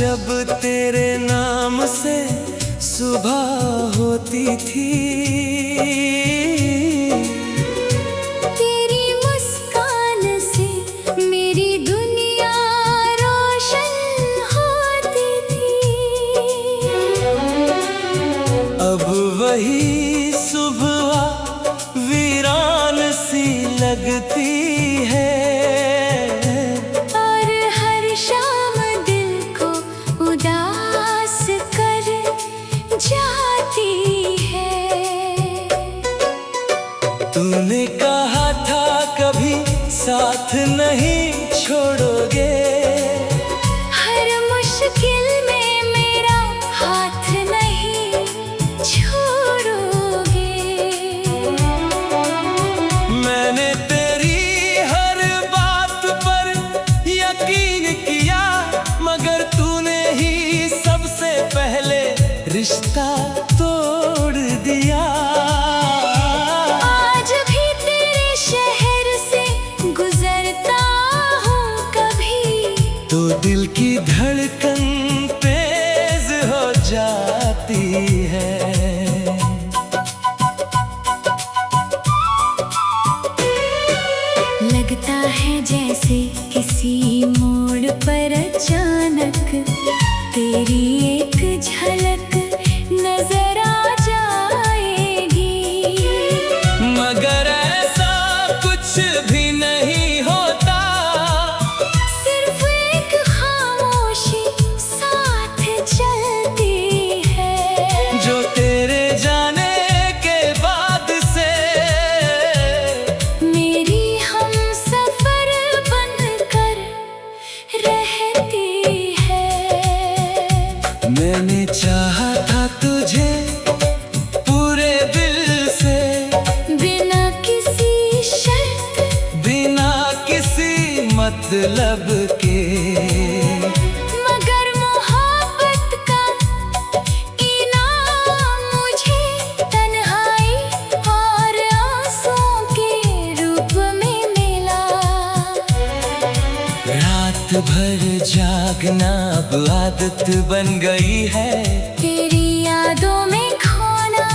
जब तेरे नाम से सुबह होती थी, तेरी मुस्कान से मेरी दुनिया रोशन होती थी। अब वही सुबह वीरान सी लगती है, उदास कर जाती है। तूने कहा था कभी साथ नहीं छोड़ोगे, हर मुश्किल में मेरा हाथ नहीं छोड़ोगे। मैंने तेरी हर बात पर यकीन किया, मगर तूने ही सबसे पहले रिश्ता तोड़ दिया। आज भी तेरे शहर से गुजरता हूँ कभी, तो दिल की धड़कन तेज हो जाती है। लगता है जैसे किसी मोड़ पर अचानक तेरी एक झलक नजर आ जाएगी, मगर ऐसा कुछ भी नहीं होता, सिर्फ एक खामोशी साथ चलती है। जो तेरे जाने के बाद से मेरी हम सफर बनकर रहती है। मैंने चाहा था तुझे पूरे दिल से, बिना किसी शर्त, बिना किसी मतलब के, मगर मोहब्बत का इनाम मुझे तन्हाई और आंसुओं के रूप में मिला। रात भर जागना अब आदत बन गई है, तेरी यादों में खोना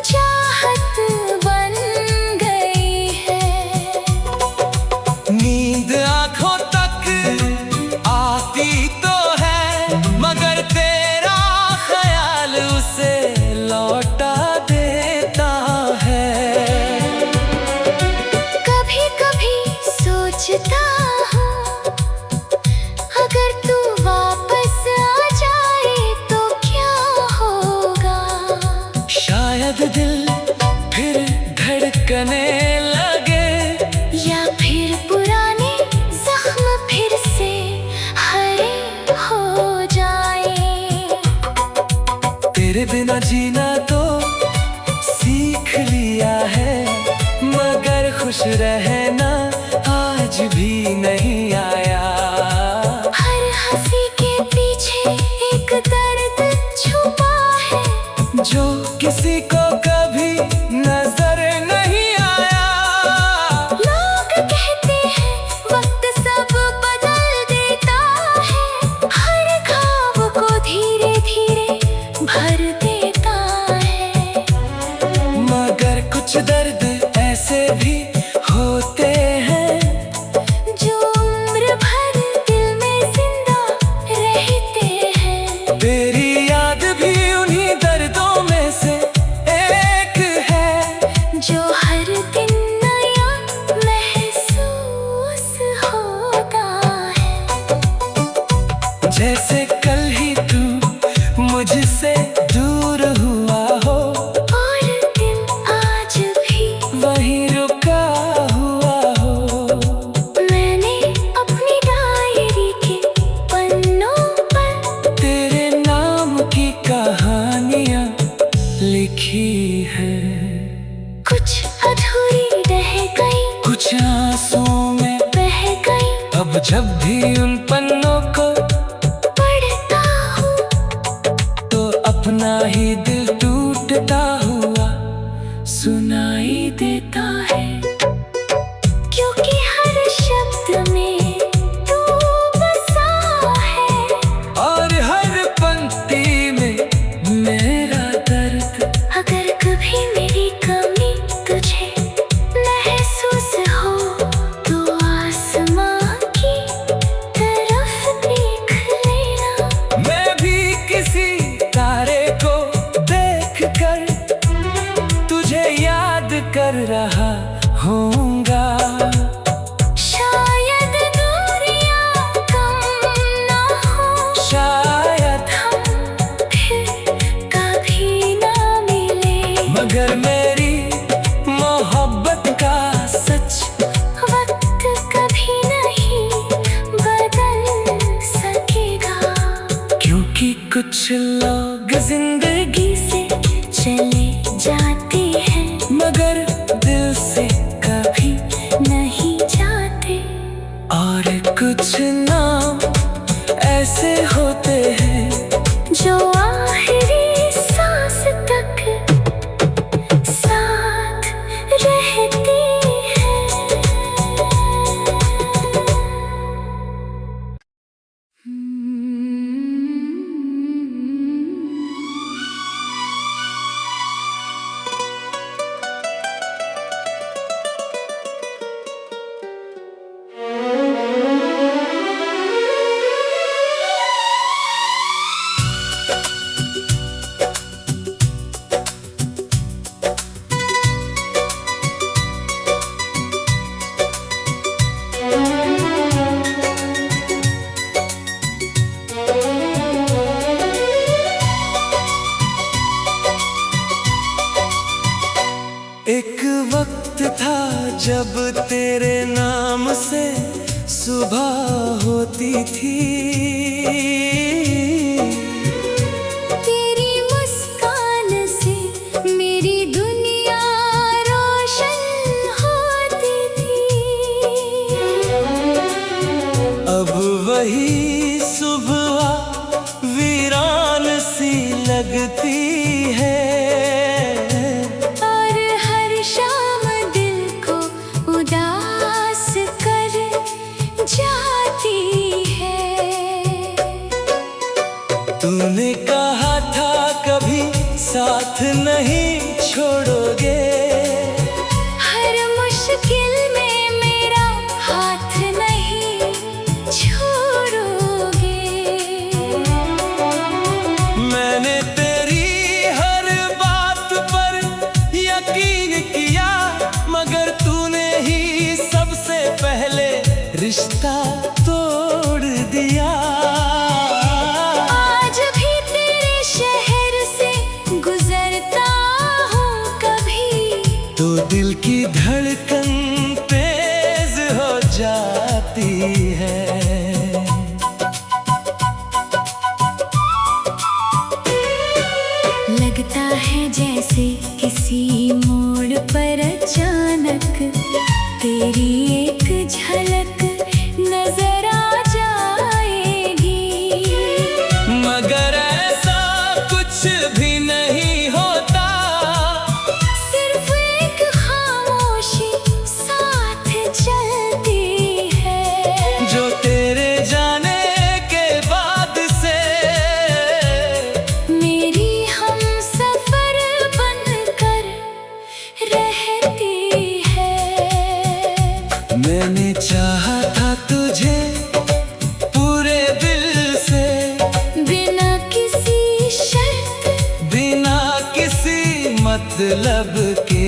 चाहत बन गई है। नींद आंखों तक आती तो है, मगर तेरा ख्याल उसे लौटा देता है। कभी कभी सोचता हूँ अगर तू वापस आ जाए तो क्या होगा। शायद दिल फिर धड़कने लगे, या फिर पुराने जख्म फिर से हरे हो जाए। तेरे बिना जीना तो सीख लिया है, मगर खुश रहना आज भी नहीं आया। हर हंसी के पीछे एक दर्द छुपा है, जो किसी को कभी नजर नहीं आया। लोग कहते हैं वक्त सब बदल देता है, हर घाव को धीरे धीरे भर देता है। मगर कुछ दर्द ऐसे भी होते हैं, जो उम्र भर दिल में जिंदा रहते हैं। तेरी याद भी उन्हीं दर्दों में से एक है, जो हर दिन नया महसूस होता है। जैसे कल ही तू मुझसे दूर हुआ हो, और दिल आज भी वहीं रुका हुआ हो। मैंने अपनी डायरी के पन्नों पर तेरे नाम की कहानियां लिखी है, कुछ अधूरी रह गई, कुछ आंसुओं में बह गई। अब जब भी उन पन्नों को पढ़ता हूँ तो अपना ही दिल टूटता हुआ सुनाई देता है। क्योंकि हर शब्द में तू बसा है, और कर रहा होऊंगा। शायद दूरियां कम ना हो, शायद हम फिर कभी ना मिले, मगर मेरी मोहब्बत का सच वक्त कभी नहीं बदल सकेगा। क्योंकि कुछ लोग जिंदगी से चले जाते हैं, मगर दिल से कभी नहीं जाते। और कुछ नाम ऐसे होते हैं जो आखिरी सांस तक साथ रहते हैं। एक वक्त था जब तेरे नाम से सुबह होती थी, तेरी मुस्कान से मेरी दुनिया रोशन होती थी। अब वही सुबह वीरान सी लगती है। और हर शाम दिल को उदास कर जाती है। तूने कहा था कभी साथ नहीं छोड़ोगे, हर मुश्किल में मेरा हाथ नहीं छोड़ोगे। मैंने तेरी हर बात पर यकीन किया, मगर तूने ही सबसे पहले रिश्ता तोड़ दिया। आज भी तेरे शहर से गुजरता हूँ कभी, तो दिल की धड़कन तेज हो जाती है। लगता है जैसे किसी मोड़ पर अचानक तेरी एक झलक नजर आ जाएगी। मगर ऐसा कुछ भी नहीं होता, सिर्फ एक खामोशी साथ चलती है, जो तेरे जाने के बाद से मेरी हम सफर बनकर रहती है। मैंने चाहा था तुझे पूरे दिल से, बिना किसी शर्त, बिना किसी मतलब के,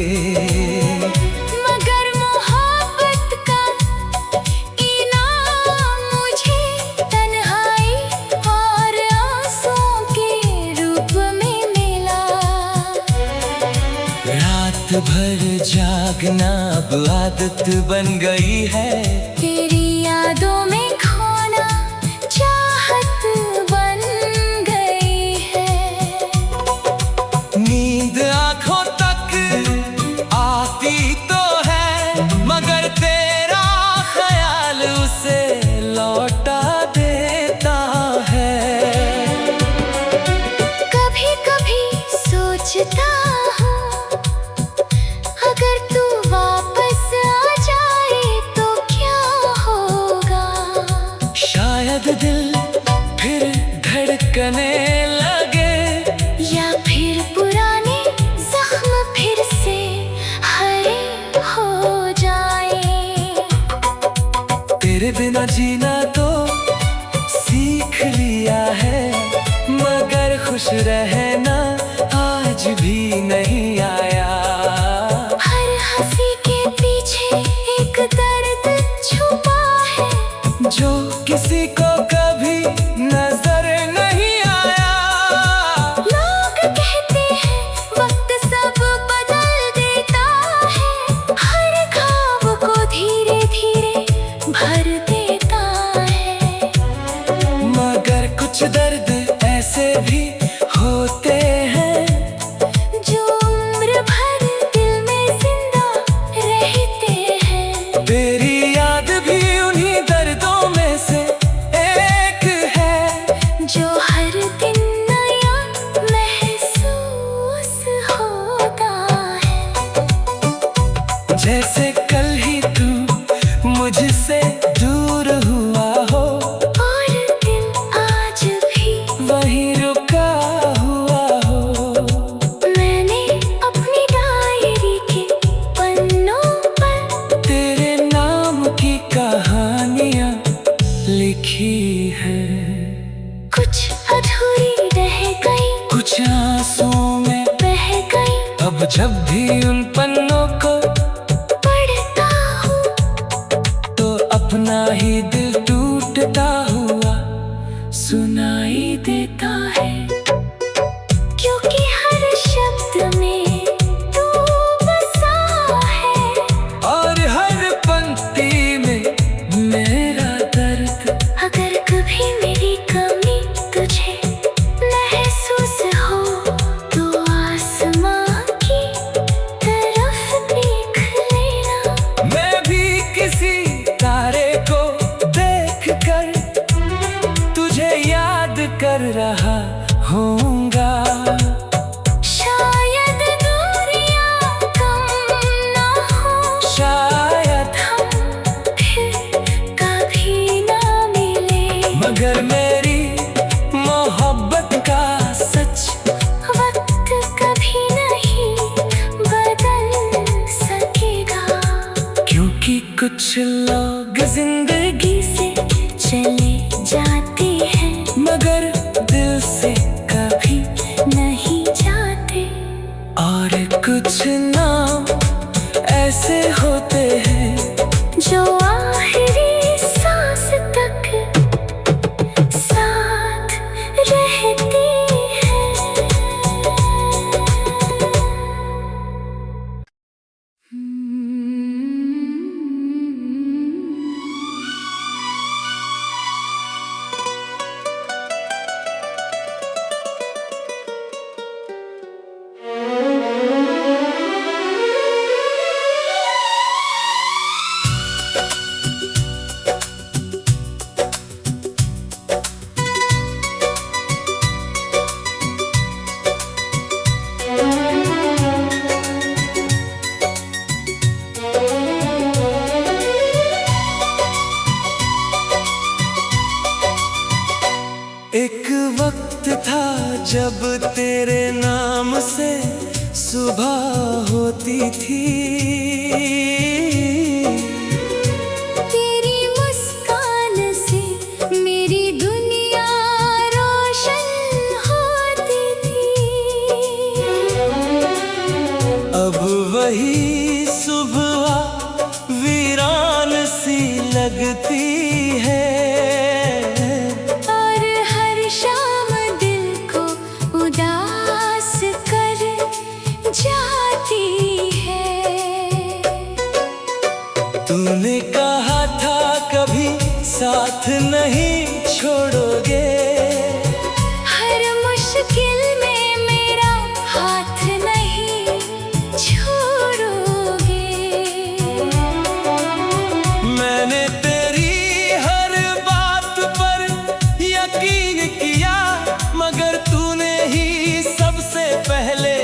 मगर मोहब्बत का इनाम मुझे तन्हाई और आंसुओं के रूप में मिला। रात भर जागना अब आदत बन गई है, तेरी यादों में खोना चाहत बन गई है। नींद आंखों तक आती तो है, मगर तेरा ख्याल उसे लौटा देता है। कभी कभी सोचता हूँ अगर तू वापस आ जाए तो क्या जैसे कल ही तू मुझसे दूर हुआ हो, और दिल आज भी वहीं रुका हुआ हो। मैंने अपनी डायरी के पन्नों पर तेरे नाम की कहानियां लिखी है। कुछ अधूरी रह गई, कुछ आंसुओं में बह गई। अब जब भी उन पन्नों को पढ़ता हूँ तो अपना ही दिल टूटता हुआ सुनाई देता है। क्योंकि हर शब्द में तू बसा है, और हर पंक्ति में मेरा दर्द। अगर कभी मेरी कमी तुझे महसूस हो तो आसमां की तरफ देख लेना। मैं भी किसी तारे को देख कर तुझे याद कर रहा होऊंगा। शायद दूरियां कम ना हो, शायद हम फिर कभी ना मिले। मगर मेरी मोहब्बत का सच वक्त कभी नहीं बदल सकेगा, क्योंकि कुछ लोग जिंदगी से चले जाते हैं मगर दिल से कभी, नहीं जाते। और कुछ नाम ऐसे होते हैं जो आखिरी सांस तक साथ रहती है। एक वक्त था जब तेरे नाम से सुबह होती थी। तेरी मुस्कान से मेरी दुनिया रोशन होती थी। अब वही सुबह वीरान सी लगती है। और हर शाम दिल को उदास कर जाती है। तूने कहा था कभी साथ नहीं छोड़ोगे, हर मुश्किल में मेरा हाथ नहीं छोड़ोगे। मैंने तेरी हर बात पर यकीन किया, मगर तूने ही सबसे पहले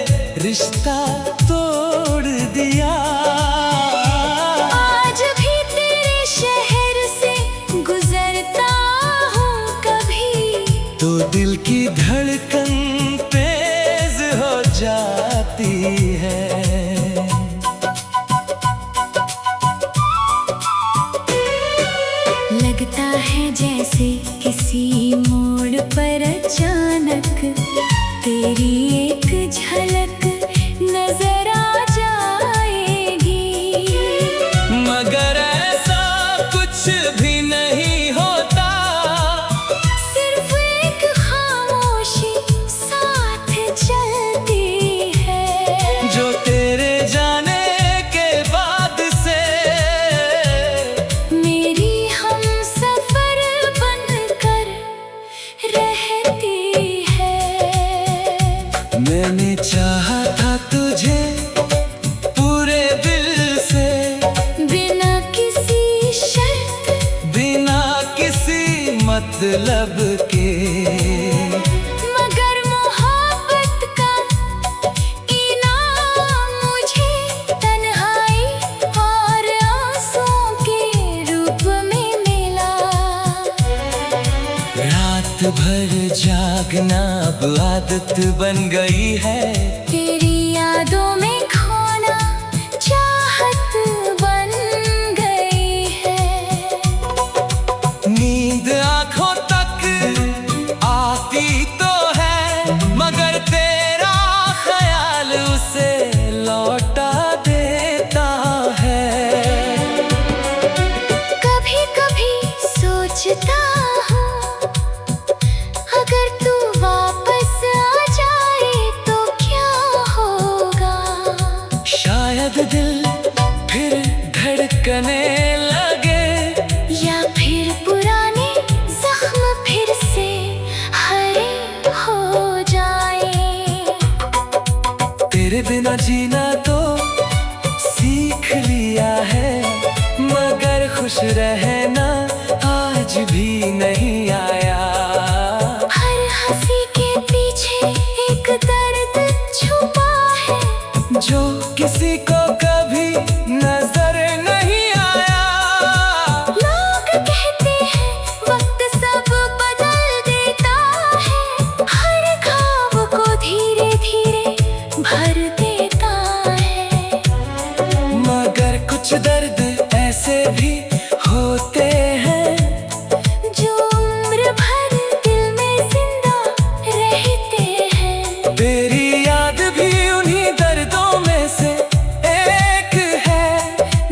रिश्ता तोड़ दिया। आज भी तेरे शहर से गुजरता हूँ कभी, तो दिल की धड़कन तेज हो जाती है। लगता है जैसे किसी मोड़ पर अचानक तेरी एक झलक नजर आ जाएगी। मगर ऐसा कुछ भी नहीं होता, सिर्फ एक खामोशी साथ चलती है। जो तेरे जाने के बाद से मेरी हम सफर बनकर रहती है। मैंने चाहा था तुझे पूरे दिल से, बिना किसी शर्त, बिना किसी मतलब के। मगर मोहब्बत का इनाम मुझे तन्हाई भर जागना अब आदत बन गई है। तेरी यादों में खोना चाहत बन गई है। नींद आंखों तक आती तो है, मगर तेरा ख्याल उसे लौटा देता है। कभी कभी सोचता हूँ, अगर तू वापस आ जाए तो क्या होगा। शायद दिल फिर धड़कने लगे, या फिर पुराने जख्म फिर से हरे हो जाए। तेरे बिना जीना तो सीख लिया है, मगर खुश रहना आज भी नहीं आया। हर हंसी के पीछे एक दर्द छुपा है, जो किसी को कभी नजर नहीं आया। लोग कहते हैं वक्त सब बदल देता है, हर घाव को धीरे धीरे भर देता है। मगर कुछ दर्द ऐसे भी होते हैं, जो उम्र भर दिल में जिंदा रहते हैं। तेरी याद भी उन्हीं दर्दों में से एक है,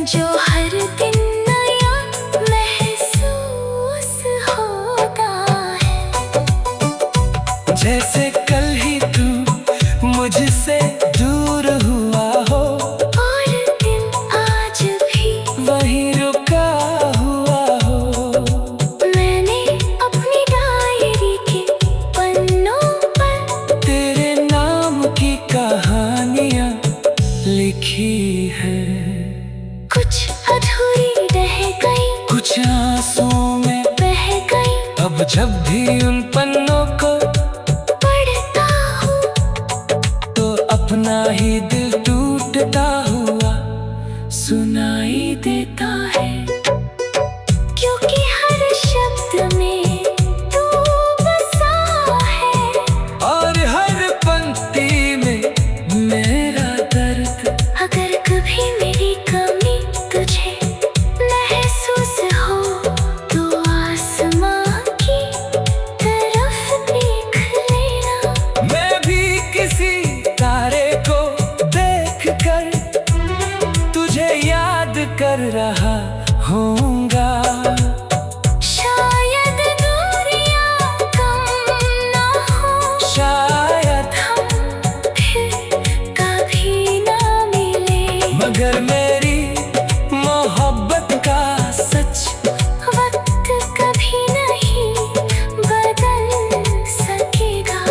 जो हर दिन नया महसूस होता है। जैसे कल ही तू मुझसे दूर हुआ हो, और दिल आज भी वहीं रुका हुआ हो। मैंने अपनी डायरी के पन्नों पर तेरे नाम की कहानियां लिखी है। कुछ अधूरी रह गई, कुछ आंसुओं में बह गई। अब जब भी उन पन्नों को पढ़ता हूँ तो अपना ही दिल टूटता हुआ सुनाई देता है। क्योंकि हर शब्द में तू बसा है, और हर पंक्ति में मेरा दर्द। अगर कभी मेरी कमी तुझे महसूस हो तो आसमां की तरफ देख लेना। मैं भी किसी तारे को देख कर तुझे याद कर रहा होऊंगा। शायद दूरियां कम ना हो, शायद हम फिर कभी ना मिले। मगर मेरी मोहब्बत का सच वक्त कभी नहीं बदल सकेगा,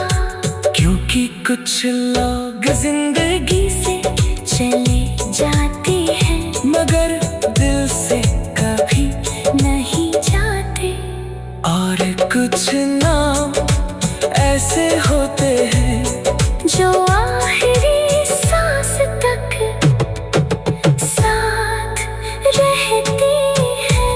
क्योंकि कुछ लोग जिंदगी से चले जाते हैं, मगर दिल से कभी। नहीं जाते। और कुछ नाम ऐसे होते हैं, जो आखिरी सांस तक साथ रहते हैं।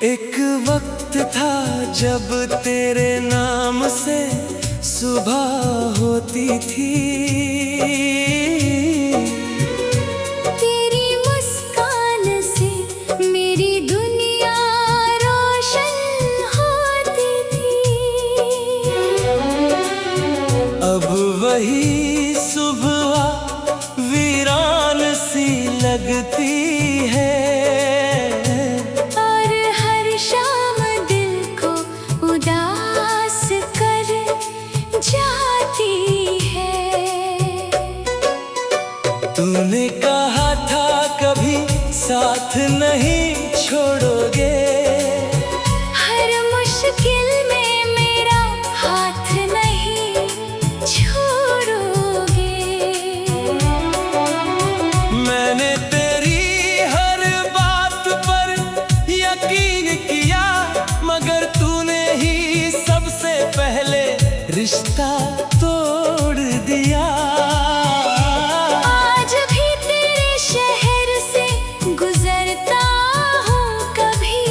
एक वक्त था जब तेरे नाम से सुबह होती थी। तेरी मुस्कान से मेरी दुनिया रोशन होती थी। अब वही सुबह वीरान सी लगती है। और हर शाम दिल को उदास कर जाती है। नहीं छोड़ोगे। हर मुश्किल में मेरा हाथ नहीं छोड़ोगे। मैंने तेरी हर बात पर यकीन किया, मगर तूने ही सबसे पहले रिश्ता तोड़ दिया। आज भी तेरे शहर से गुजरता हूँ कभी,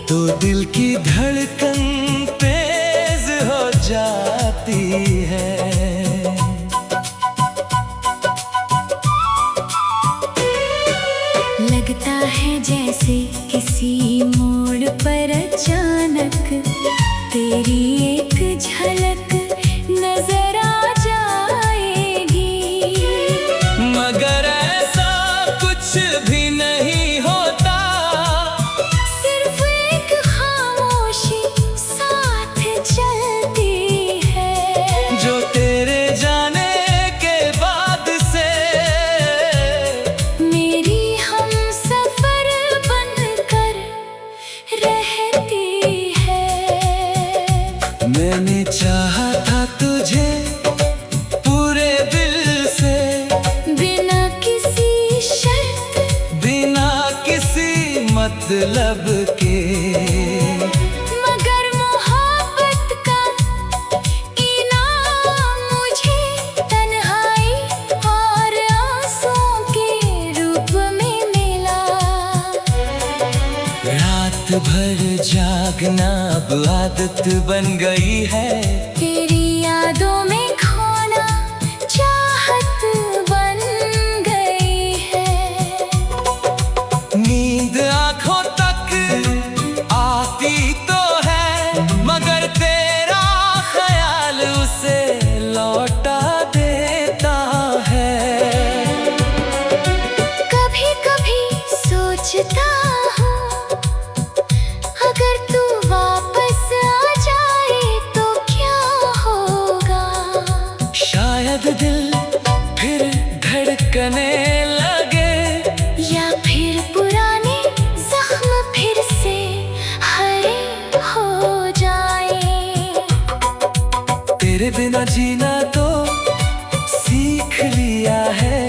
तो दिल की धड़कन तेज हो जाती है। लगता है जैसे किसी मोड़ पर अचानक तेरी एक झलक नजर आ जाएगी। मगर ऐसा कुछ भी नहीं होता, सिर्फ एक खामोशी साथ चलती है, जो तेरे जाने के बाद से मेरी हम सफर बनकर रहती है। मैंने चाहा था तुझे पूरे दिल से, बिना किसी शर्त, बिना किसी मतलब के। मगर मोहब्बत का इनाम मुझे तन्हाई और आंसुओं के रूप में मिला। रात भर जागना अब आदत बन गई है, तेरी यादों में खोना चाहत बन गई है। नींद आंखों तक आती तो है, मगर तेरा ख्याल उसे लौटा देता है। कभी कभी सोचता हूँ, अगर तू वापस आ जाए तो क्या होगा। शायद दिल फिर धड़कने लगे, या फिर पुराने जख्म फिर से हरे हो जाए। तेरे बिना जीना तो सीख लिया है,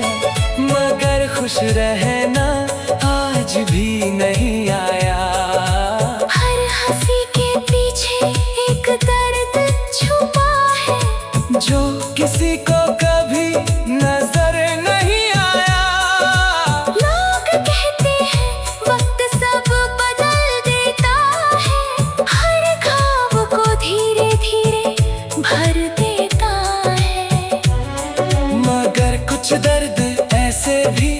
मगर खुश रहना आज भी नहीं आया। हर हंसी के पीछे एक दर्द छुपा है, जो किसी को कभी नजर नहीं आया। लोग कहते हैं वक्त सब बदल देता है, हर ख्वाब को धीरे धीरे भर देता है। मगर कुछ दर्द ऐसे भी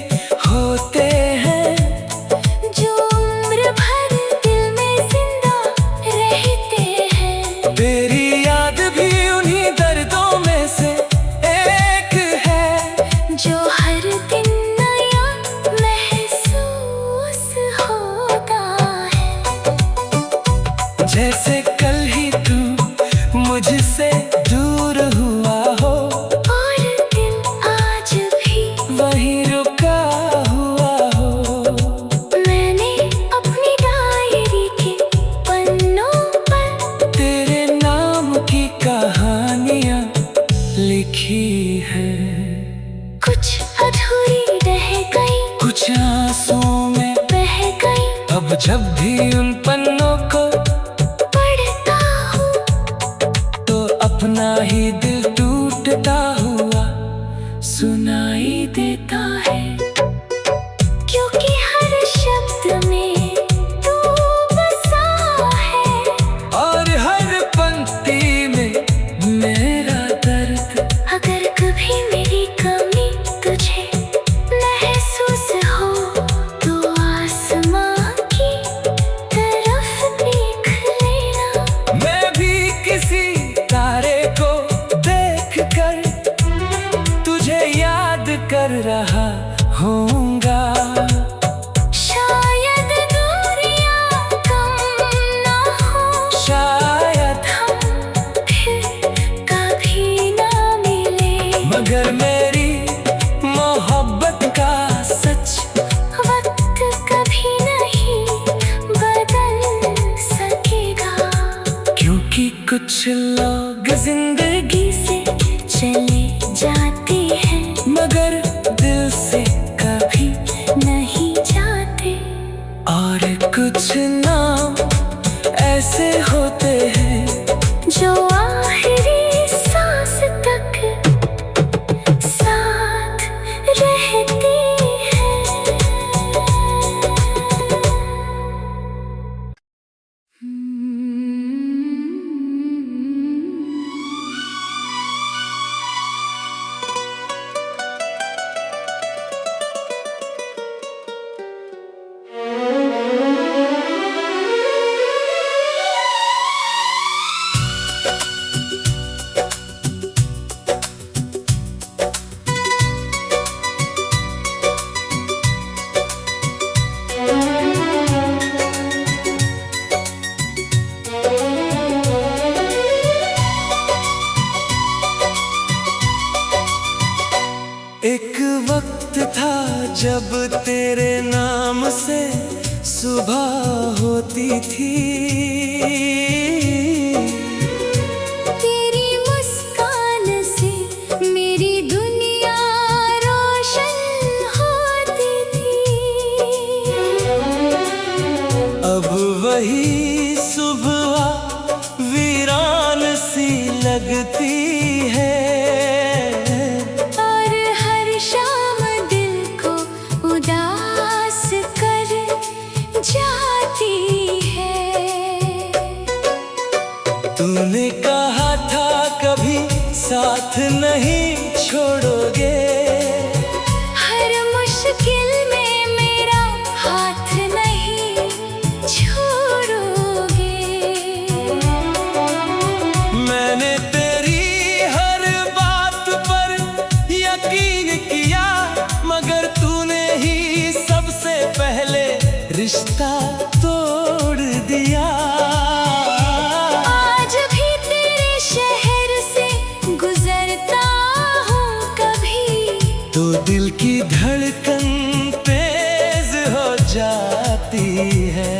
होते हैं, जो उम्र भर दिल में जिंदा रहते हैं। तेरी याद भी उन्हीं दर्दों में से एक है, जो हर दिन नया महसूस होता है। जैसे कल ही तू मुझसे दूर हुआ हो, और दिल आज भी वहीं रुका हुआ हो। मैंने अपनी डायरी के पन्नों पर तेरे नाम की कहानियां लिखी है, कुछ अधूरी रह गई, कुछ आंसुओं में बह गई। अब जब भी उन पन्नों को पढ़ता हूँ तो अपना ही दिल टूटता हुआ सुनाई देता है। क्योंकि हर शब्द में तू बसा है, और हर पंक्ति में मेरा दर्द। अगर कभी मेरी कमी तुझे महसूस हो तो आसमां की तरह कुछ लोग जिंदगी से चले जाते हैं मगर दिल से कभी नहीं जाते। और कुछ नाम ऐसे होते हैं जो आखिरी सांस तक साथ रहती है। एक वक्त था जब तेरे नाम से सुबह होती थी, तेरी मुस्कान से मेरी दुनिया रोशन होती थी। अब वही सुबह वीरान सी लगती है। उदास कर जाती है। तूने कहा था कभी साथ नहीं छोड़ोगे, हर मुश्किल में मेरा हाथ नहीं छोड़ोगे। मैंने तेरी हर बात पर यकीन किया मगर तूने ही सबसे पहले रिश्ता तोड़ दिया। आज भी तेरे शहर से गुजरता हूँ कभी, तो दिल की धड़कन तेज हो जाती है।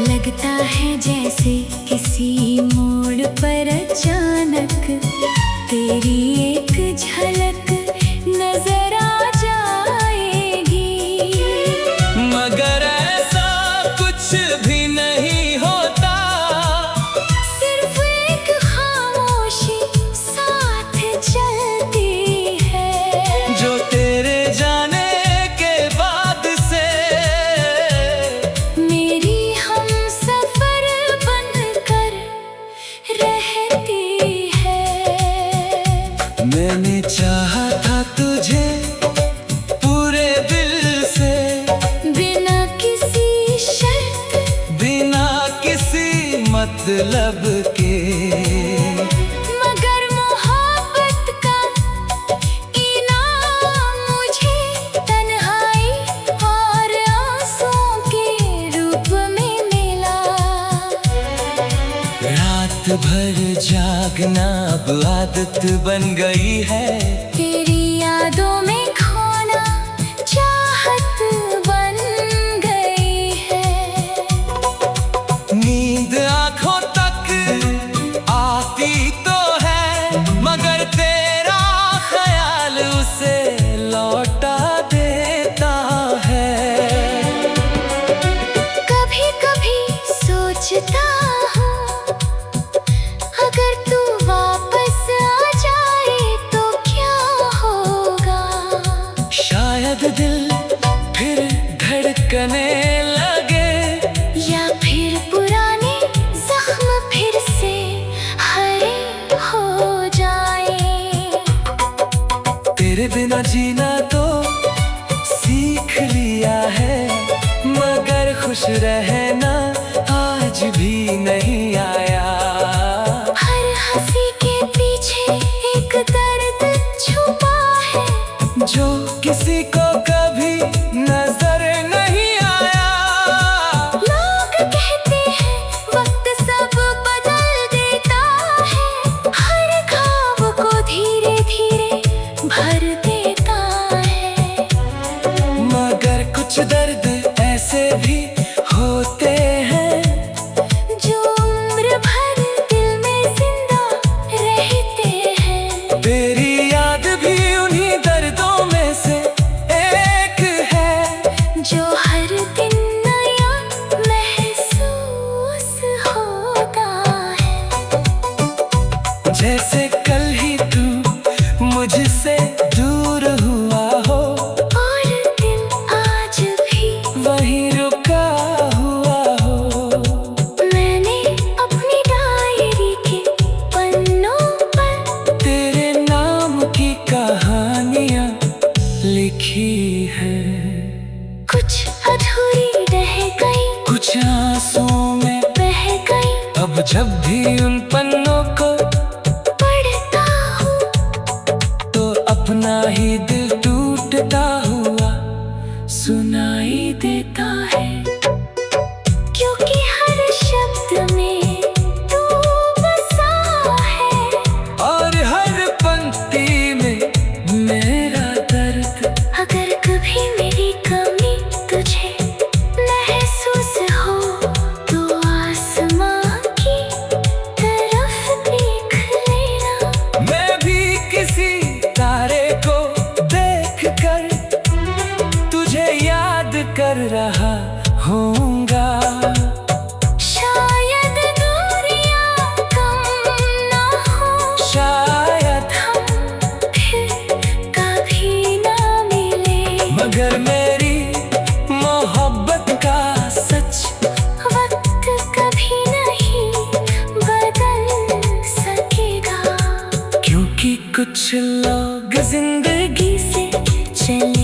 लगता है जैसे किसी मोड़ पर अचानक तेरी एक झलक नजर आ जाएगी। मगर ऐसा कुछ भी नहीं होता, सिर्फ एक खामोशी साथ चलती है। जो तेरे जाने के बाद से मेरी हम सफर बनकर रहती है। मैंने चाहा था तुझे पूरे दिल से, बिना किसी शर्त, बिना किसी मतलब के। मगर मोहब्बत का इनाम मुझे तन्हाई और आंसुओं के रूप में मिला। रात भर जागना अब आदत बन गई है, तेरी यादों में खोना चाहत बन गई है। नींद आंखों तक आती तो है मगर तेरा ख्याल उसे लौटा देता है। कभी कभी सोचता हूँ अगर तू वापस आ जाए तो क्या होगा। शायद दिल फिर धड़कने लगे, या फिर पुराने जख्म फिर से हरे हो जाए। तेरे बिना जीना तो सीख लिया है मगर खुश रहना आज भी नहीं आया। हर हंसी के पीछे एक दर्द छुपा है, जो किसी को कभी नजर नहीं आया। लोग कहते हैं वक्त सब बदल देता है, हर घाव को धीरे धीरे भर देता है। मगर कुछ दर्द ऐसे भी सीखी है। कुछ अधूरी रह गई, कुछ आंसुओं में बह गई। अब जब भी उन पन्नों को पढ़ता हूँ तो अपना ही दिल टूटता हुआ सुनाई देता है। क्योंकि हर शब्द में तू बसा है, और हर पंक्ति में मेरा दर्द। अगर कभी मेरी कमी तुझे महसूस हो तो आसमां की तरफ देख लेना। मैं भी किसी तारे को देख कर तुझे याद कर रहा होऊंगा। शायद दूरियां कम ना हो, शायद हम फिर कभी ना मिले, मगर मेरी मोहब्बत का सच वक्त कभी नहीं बदल सकेगा। क्योंकि कुछ लोग जिंदगी से चले